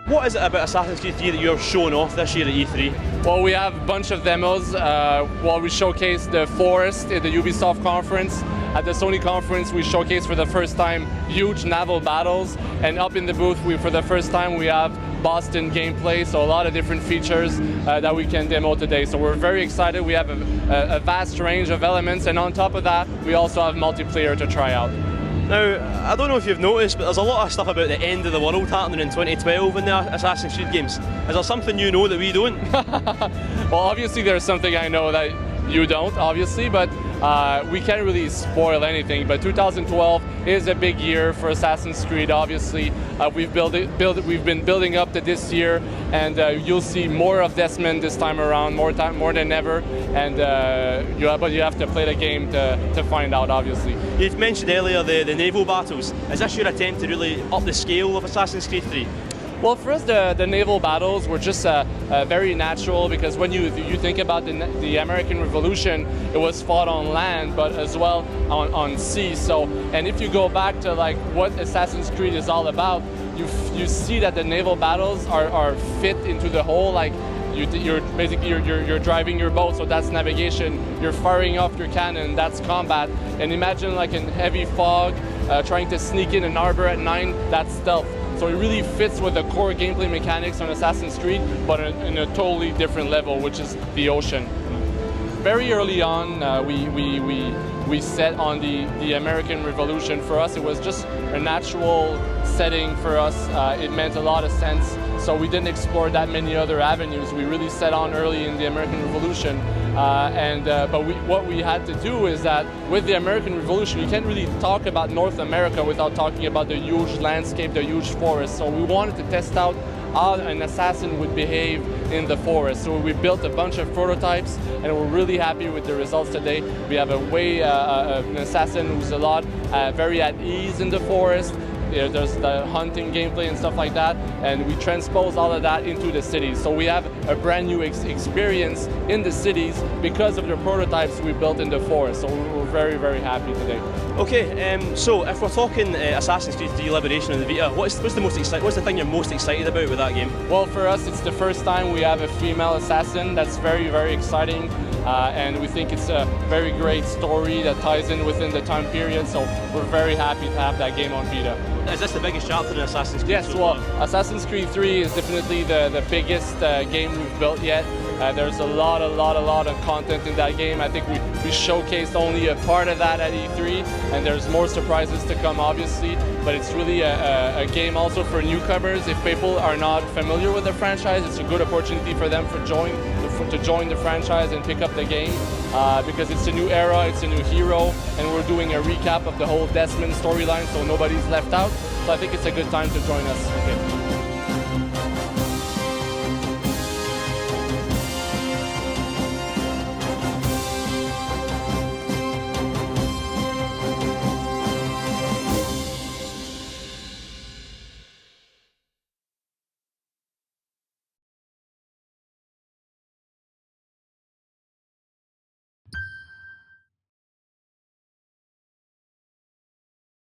What is it about Assassin's Creed 3 that you're showing off this year at E3? Well, we have a bunch of demos. We showcased the Forest at the Ubisoft conference. At the Sony conference, we showcased for the first time huge naval battles. And up in the booth, for the first time, we have Boston gameplay, so a lot of different features that we can demo today. So we're very excited. We have a vast range of elements, and on top of that, we also have multiplayer to try out. Now, I don't know if you've noticed, but there's a lot of stuff about the end of the world happening in 2012 in the Assassin's Creed games. Is there something you know that we don't? Well, obviously there's something I know that you don't, obviously, but we can't really spoil anything. But 2012 is a big year for Assassin's Creed, obviously. We've been building up to this year, and you'll see more of Desmond this time around, more than ever. And but you have to play the game to find out, obviously. You mentioned earlier the naval battles. Is this your attempt to really up the scale of Assassin's Creed 3? Well, for us, the naval battles were just very natural, because when you think about the American Revolution, it was fought on land, but as well on sea. So, and if you go back to like what Assassin's Creed is all about, you see that the naval battles are fit into the whole, like you're driving your boat, so that's navigation. You're firing off your cannon, that's combat. And imagine like in heavy fog, trying to sneak in an arbor at night, that's stealth. So it really fits with the core gameplay mechanics on Assassin's Creed, but in a totally different level, which is the ocean. Very early on, we set on the American Revolution. For us, it was just a natural setting for us. It meant a lot of sense. So we didn't explore that many other avenues. We really set on early in the American Revolution. But what we had to do is that with the American Revolution, you can't really talk about North America without talking about the huge landscape, the huge forest. So we wanted to test out how an assassin would behave in the forest. So we built a bunch of prototypes, and we're really happy with the results today. We have an assassin who's very at ease in the forest. There's the hunting gameplay and stuff like that, and we transpose all of that into the cities. So we have a brand new experience in the cities because of the prototypes we built in the forest. So we're very, very happy today. Okay, so if we're talking Assassin's Creed 3 Liberation on the Vita, what's the thing you're most excited about with that game? Well, for us, it's the first time we have a female assassin. That's very, very exciting. And we think it's a very great story that ties in within the time period, so we're very happy to have that game on Vita. Is this the biggest chapter in Assassin's Creed? Yes, well, Assassin's Creed 3 is definitely the biggest game we've built yet. There's a lot of content in that game. I think we showcased only a part of that at E3, and there's more surprises to come, obviously. But it's really a game also for newcomers. If people are not familiar with the franchise, it's a good opportunity for them to join the franchise and pick up the game, because it's a new era, it's a new hero, and we're doing a recap of the whole Desmond storyline, so nobody's left out. So I think it's a good time to join us. Okay.